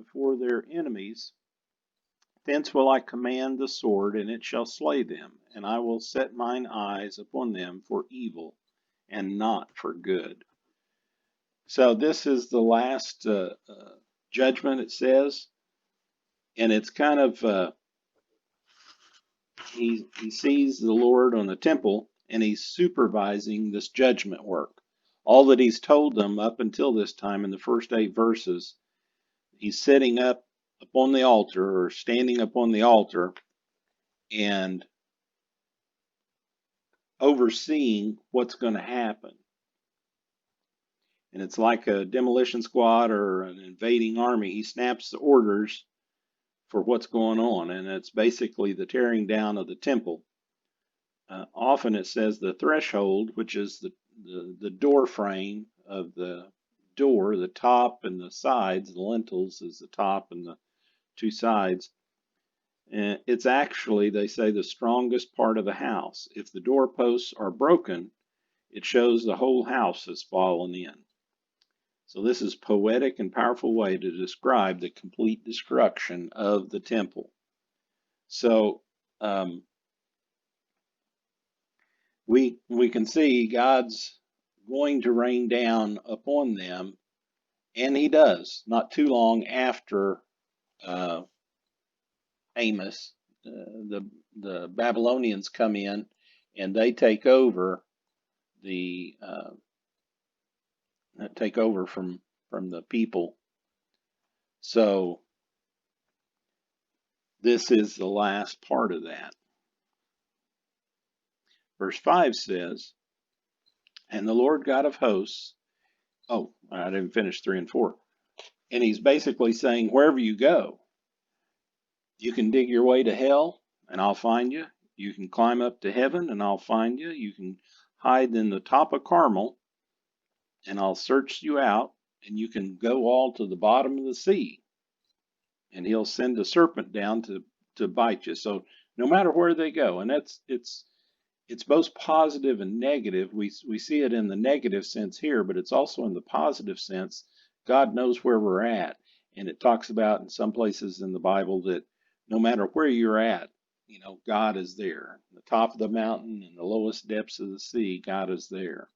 before their enemies. Thence will I command the sword, and it shall slay them, and I will set mine eyes upon them for evil and not for good. So this is the last judgment, it says, and it's kind of he sees the Lord on the temple, and he's supervising this judgment work. All that he's told them up until this time in the first 8 verses, he's sitting up upon the altar or standing upon the altar and overseeing what's going to happen. And it's like a demolition squad or an invading army. He snaps the orders for what's going on, and it's basically the tearing down of the temple. Often it says the threshold, which is the door frame of the door, the top and the sides. The lintels is the top and the 2 sides. And it's actually, they say, the strongest part of the house. If the doorposts are broken, it shows the whole house has fallen in. So this is poetic and powerful way to describe the complete destruction of the temple. So we can see God's going to rain down upon them, and he does, not too long after Amos. The Babylonians come in and they take over from the people. So this is the last part of that. Verse 5 says, and the Lord God of hosts, oh, I didn't finish 3 and 4. And he's basically saying, wherever you go, you can dig your way to hell and I'll find you. You can climb up to heaven and I'll find you. You can hide in the top of Carmel and I'll search you out, and you can go all to the bottom of the sea and he'll send a serpent down to bite you. So no matter where they go, and it's both positive and negative. We see it in the negative sense here, but it's also in the positive sense. God knows where we're at, and it talks about in some places in the Bible that no matter where you're at, God is there. The top of the mountain and the lowest depths of the sea, God is there.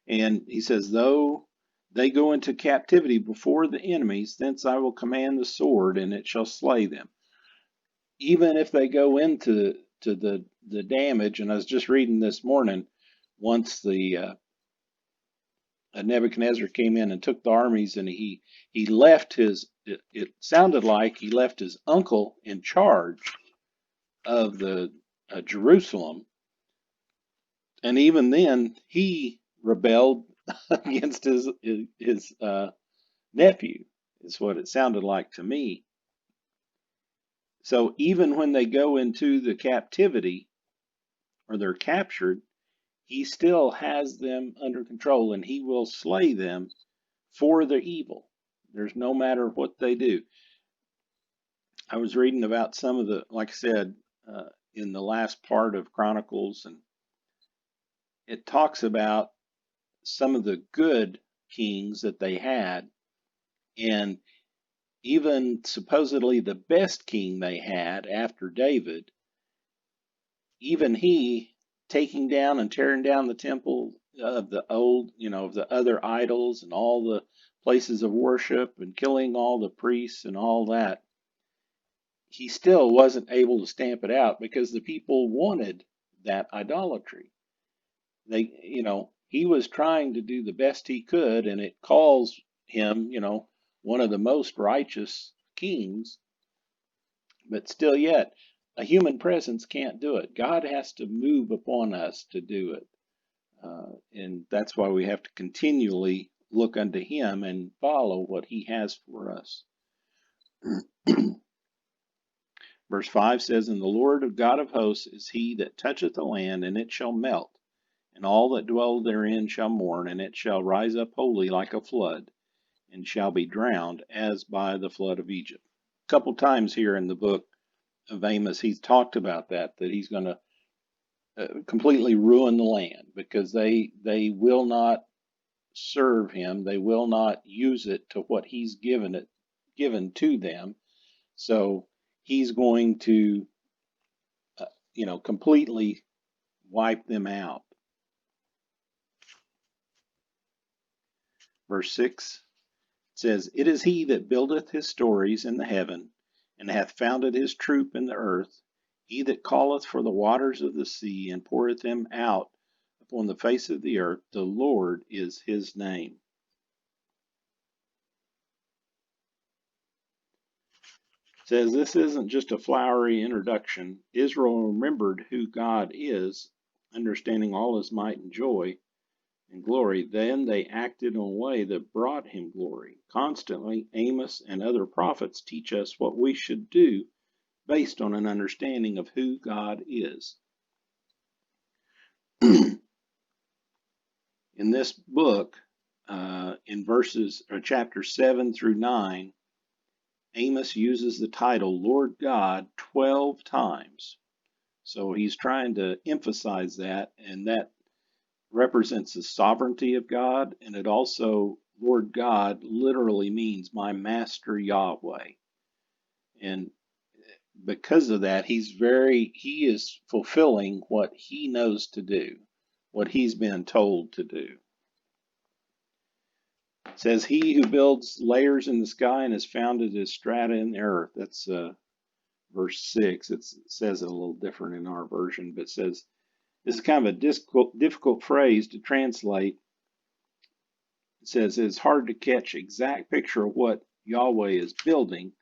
And he says, though they go into captivity before the enemies, thence I will command the sword, and it shall slay them. Even if they go into the damage, and I was just reading this morning, once the Nebuchadnezzar came in and took the armies, and he left it sounded like he left his uncle in charge of the Jerusalem, and even then he rebelled against his nephew, is what it sounded like to me. So even when they go into the captivity or they're captured, he still has them under control, and he will slay them for their evil. There's no matter what they do. I was reading about some of the, like I said, in the last part of Chronicles, and it talks about some of the good kings that they had, and even supposedly the best king they had after David, even he taking down and tearing down the temple of the old, of the other idols and all the places of worship and killing all the priests and all that, he still wasn't able to stamp it out because the people wanted that idolatry. He was trying to do the best he could, and it calls him, one of the most righteous kings, but still yet, a human presence can't do it. God has to move upon us to do it. And that's why we have to continually look unto him and follow what he has for us. Verse 5 says, and the Lord of God of hosts is he that toucheth the land, and it shall melt, and all that dwell therein shall mourn, and it shall rise up wholly like a flood, and shall be drowned as by the flood of Egypt. A couple times here in the book of Amos, he's talked about that he's going to completely ruin the land because they will not serve him. They will not use it to what he's given to them. So he's going to, completely wipe them out. Verse 6 says, "It is he that buildeth his stories in the heaven, and hath founded his troop in the earth. He that calleth for the waters of the sea, and poureth them out upon the face of the earth. The Lord is his name." It says this isn't just a flowery introduction. Israel remembered who God is, understanding all his might and joy and glory. Then they acted in a way that brought him glory. Constantly, Amos and other prophets teach us what we should do based on an understanding of who God is. In this book, in chapters 7 through 9, Amos uses the title Lord God 12 times. So he's trying to emphasize that, and that represents the sovereignty of God, and it also, Lord God literally means my master Yahweh. And because of that, he is fulfilling what he knows to do, what he's been told to do. It says, "He who builds layers in the sky and has founded his strata in the earth." That's verse 6. It says it a little different in our version, but it says, this is kind of a difficult phrase to translate. It says it's hard to catch exact picture of what Yahweh is building.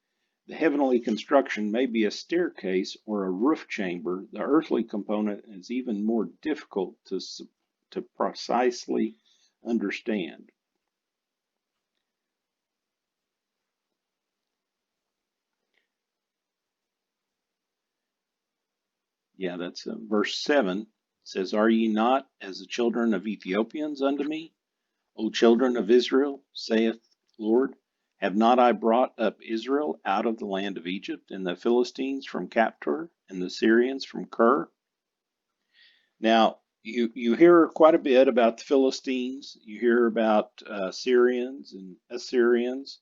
The heavenly construction may be a staircase or a roof chamber. The earthly component is even more difficult to precisely understand. Yeah, that's verse 7. It says, "Are ye not as the children of Ethiopians unto me? O children of Israel, saith Lord, have not I brought up Israel out of the land of Egypt, and the Philistines from Captor, and the Syrians from Ker?" Now, you hear quite a bit about the Philistines. You hear about Syrians and Assyrians,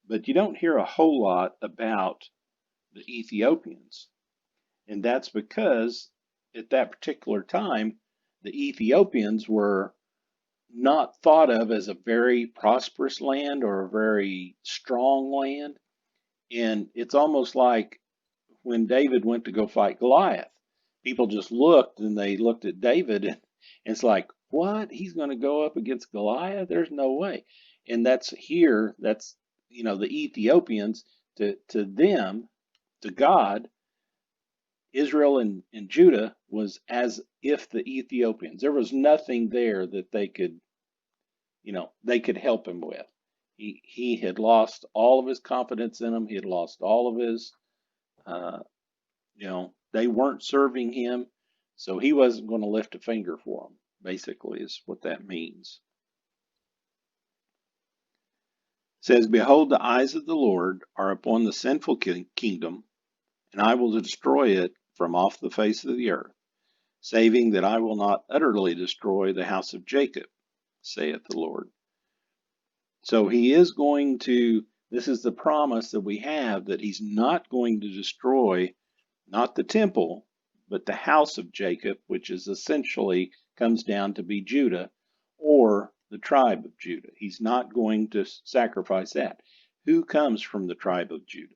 but you don't hear a whole lot about the Ethiopians. And that's because at that particular time, the Ethiopians were not thought of as a very prosperous land or a very strong land. And it's almost like when David went to go fight Goliath, people just looked and they looked at David, and it's like, what? He's going to go up against Goliath? There's no way. And that's the Ethiopians, to them, to God, Israel and Judah was as if the Ethiopians. There was nothing there that they could help him with. He had lost all of his confidence in them. He had lost all of his, they weren't serving him, so he wasn't going to lift a finger for them, basically, is what that means. It says, "Behold, the eyes of the Lord are upon the sinful kingdom, and I will destroy it from off the face of the earth, saving that I will not utterly destroy the house of Jacob, saith the Lord." So he is going to, this is the promise that we have, that he's not going to destroy, not the temple, but the house of Jacob, which is essentially comes down to be Judah, or the tribe of Judah. He's not going to sacrifice that. Who comes from the tribe of Judah?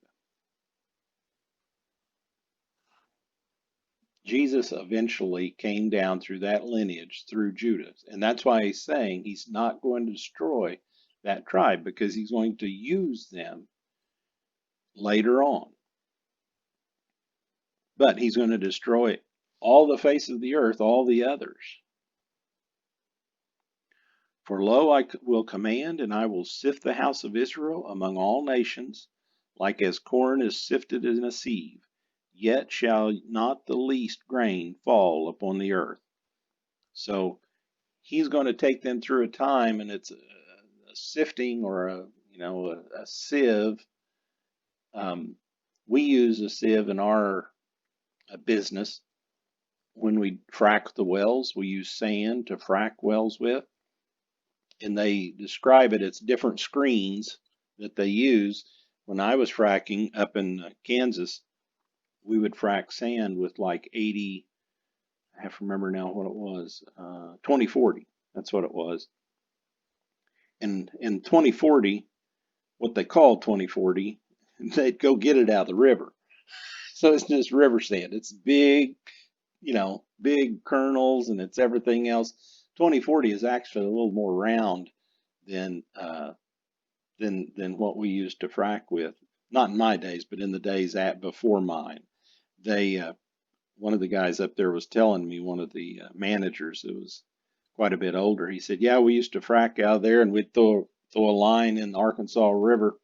Jesus eventually came down through that lineage, through Judah. And that's why he's saying he's not going to destroy that tribe, because he's going to use them later on. But he's going to destroy all the face of the earth, all the others. "For lo, I will command, and I will sift the house of Israel among all nations, like as corn is sifted in a sieve. Yet shall not the least grain fall upon the earth." So he's going to take them through a time, and it's a sifting, or a sieve. We use a sieve in our business. When we frack the wells, we use sand to frack wells with. and they describe it as different screens that they use. When I was fracking up in Kansas, we would frack sand with like 80, I have to remember now what it was, 2040. That's what it was. And in 2040, what they call 2040, they'd go get it out of the river. So it's just river sand. It's big, big kernels and it's everything else. 2040 is actually a little more round than than what we used to frack with. Not in my days, but in the days at before mine. They One of the guys up there was telling me, one of the managers that was quite a bit older. He said, "Yeah, we used to frack out there, and we'd throw a line in the Arkansas River,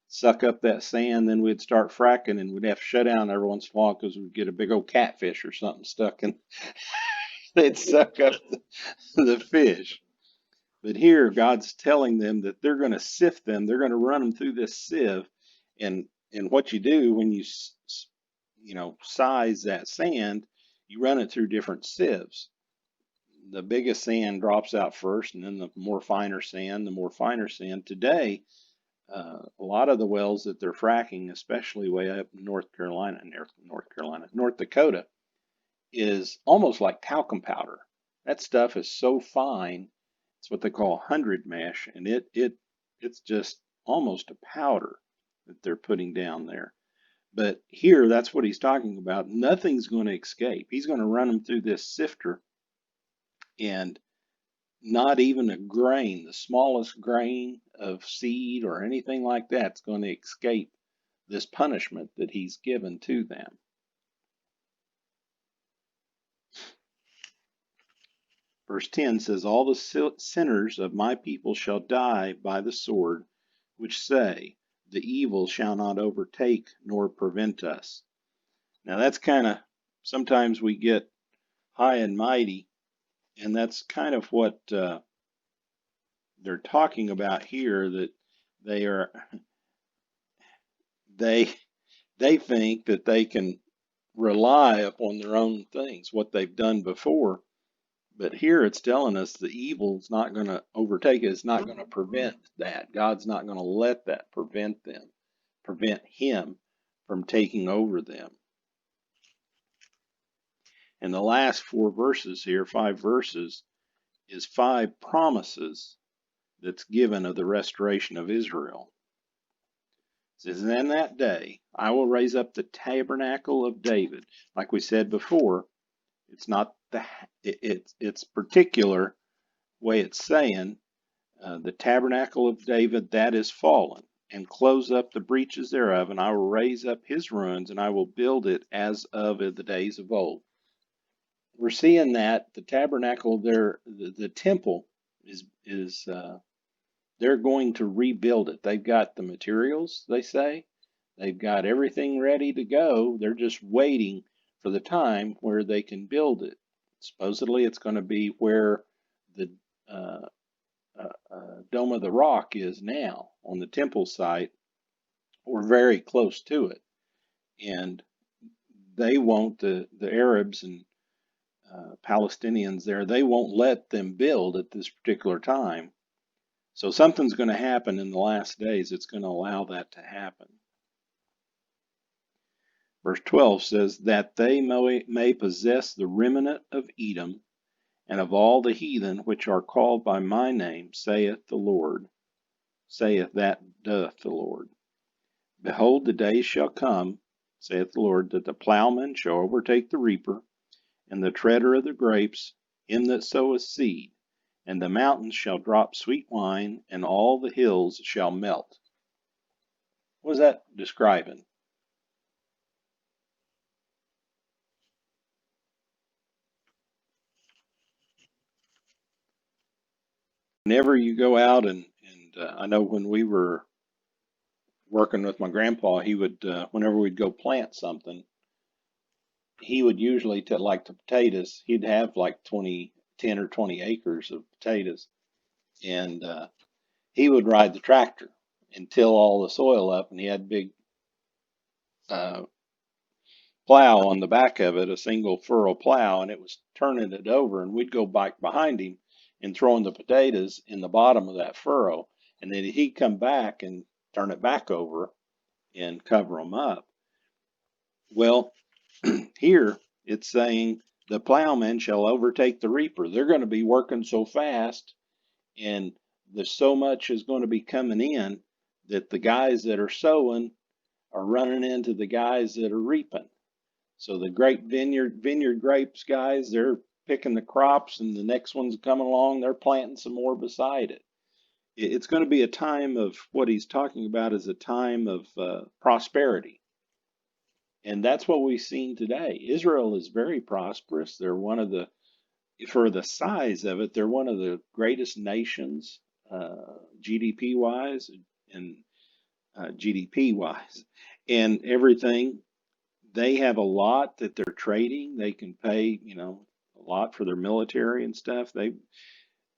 suck up that sand, then we'd start fracking, and we'd have to shut down every once in a while because we'd get a big old catfish or something stuck in. They'd suck up the fish." But here, God's telling them that they're going to sift them. They're going to run them through this sieve, and what you do when you size that sand, you run it through different sieves. The biggest sand drops out first, and then the more finer sand, the more finer sand. Today, a lot of the wells that they're fracking, especially way up in North Dakota, is almost like talcum powder. That stuff is so fine. It's what they call 100 mesh, and it's just almost a powder that they're putting down there. But here, that's what he's talking about. Nothing's going to escape. He's going to run them through this sifter, and not even a grain, the smallest grain of seed or anything like that's going to escape this punishment that he's given to them. Verse 10 says, "All the sinners of my people shall die by the sword, which say, the evil shall not overtake nor prevent us." Now that's kind of, sometimes we get high and mighty, and that's kind of what they're talking about here, that they are they they think that they can rely upon their own things, what they've done before. But here it's telling us the evil's not going to overtake it. It's not going to prevent that. God's not going to let that prevent him from taking over them. And the last 5 verses, is 5 promises that's given of the restoration of Israel. It says, "In that day I will raise up the tabernacle of David." Like we said before, it's not it's particular way it's saying, "The tabernacle of David that is fallen, and close up the breaches thereof, and I will raise up his ruins, and I will build it as of the days of old." We're seeing that the tabernacle there, the temple is they're going to rebuild it. They've got the materials, they say. They've got everything ready to go. They're just waiting for the time where they can build it. Supposedly, it's going to be where the Dome of the Rock is now on the temple site, or very close to it. And they won't, the Arabs and Palestinians there, they won't let them build at this particular time. So something's going to happen in the last days. It's going to allow that to happen. Verse 12 says, "That they may possess the remnant of Edom, and of all the heathen which are called by my name, saith the Lord, saith that doth the Lord. Behold, the days shall come, saith the Lord, that the plowman shall overtake the reaper, and the treader of the grapes, him that soweth seed, and the mountains shall drop sweet wine, and all the hills shall melt." What is that describing? Whenever you go out and I know when we were working with my grandpa, he would, whenever we'd go plant something, he would usually, like the potatoes, he'd have like 10 or 20 acres of potatoes. And he would ride the tractor and till all the soil up, and he had big uh, plow on the back of it, a single furrow plow, and it was turning it over, and we'd go back behind him, and throwing the potatoes in the bottom of that furrow. And then he'd come back and turn it back over and cover them up. Well, here it's saying the plowman shall overtake the reaper. They're going to be working so fast, and there's so much is going to be coming in that the guys that are sowing are running into the guys that are reaping. So the grape vineyard grapes guys, they're picking the crops, and the next one's coming along, they're planting some more beside it. It's going to be a time of what he's talking about is a time of prosperity. And that's what we've seen today. Israel is very prosperous. They're one of the, for the size of it, they're one of the greatest nations, GDP wise and GDP wise, and everything. They have a lot that they're trading. They can pay, a lot for their military and stuff.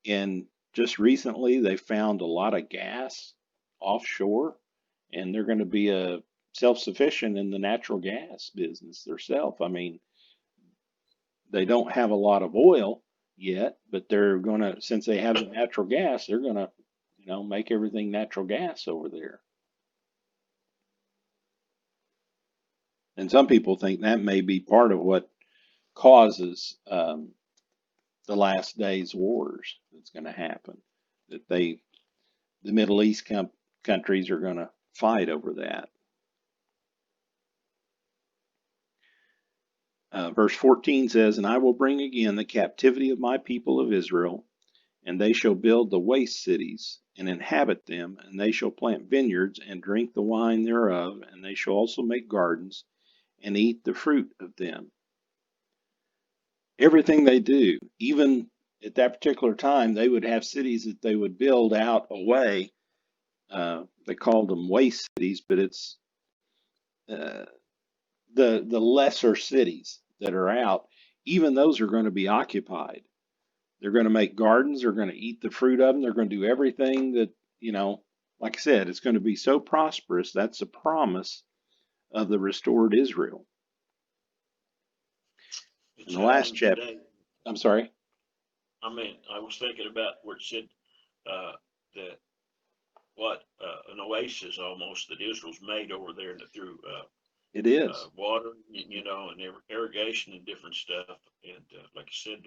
And just recently they found a lot of gas offshore, and they're going to be a self-sufficient in the natural gas business themselves. I mean, they don't have a lot of oil yet, but they're going to, since they have the natural gas, they're going to, make everything natural gas over there. And some people think that may be part of what causes the last days wars that's going to happen. That the Middle East countries are going to fight over that. Verse 14 says, "And I will bring again the captivity of my people of Israel, and they shall build the waste cities, and inhabit them, and they shall plant vineyards, and drink the wine thereof, and they shall also make gardens, and eat the fruit of them." Everything they do, even at that particular time, they would have cities that they would build out away. They called them waste cities, but it's the lesser cities that are out. Even those are going to be occupied. They're going to make gardens. They're going to eat the fruit of them. They're going to do everything that, like I said, it's going to be so prosperous. That's a promise of the restored Israel. In the last chapter, I'm sorry. I was thinking about where it said that an oasis almost that Israel's made over there through it is water, and irrigation and different stuff. And like you said,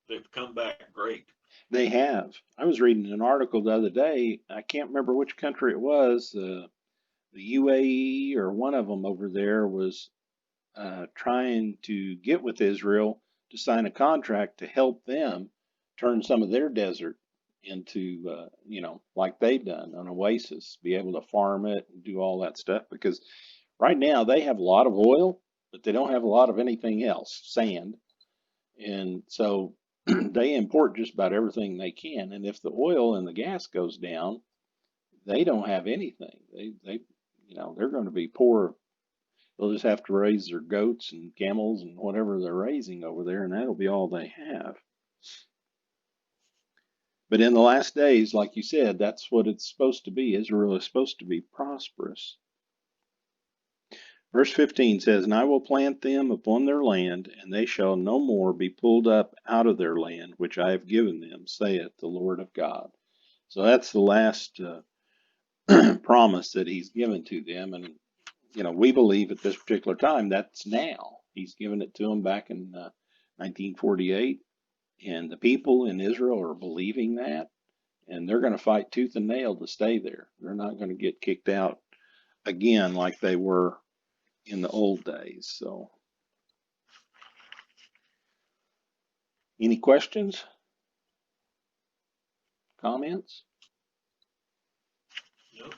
they've come back great. They have. I was reading an article the other day. I can't remember which country it was. The UAE or one of them over there was trying to get with Israel to sign a contract to help them turn some of their desert into, like they've done, an oasis, be able to farm it and do all that stuff. Because right now they have a lot of oil, but they don't have a lot of anything else, sand. And so they import just about everything they can. And if the oil and the gas goes down, they don't have anything. They're going to be poor. They'll just have to raise their goats and camels and whatever they're raising over there, and that'll be all they have. But in the last days, like you said, that's what it's supposed to be. Israel is supposed to be prosperous. Verse 15 says, "And I will plant them upon their land, and they shall no more be pulled up out of their land, which I have given them, saith the Lord of God." So that's the last promise that he's given to them. And, we believe at this particular time that's now. He's given it to them back in 1948. And the people in Israel are believing that. And they're going to fight tooth and nail to stay there. They're not going to get kicked out again like they were in the old days. So, any questions? Comments? Nope.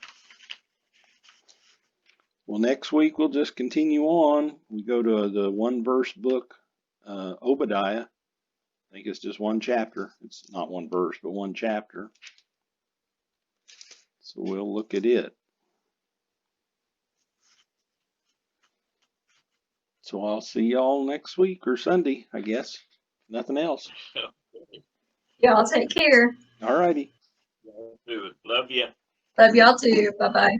Well, next week we'll just continue on. We go to the one verse book, Obadiah. I think it's just one chapter. It's not one verse, but one chapter. So we'll look at it. So I'll see y'all next week or Sunday, I guess. Nothing else. Y'all take care. All righty. Love you. Love y'all too. Bye-bye.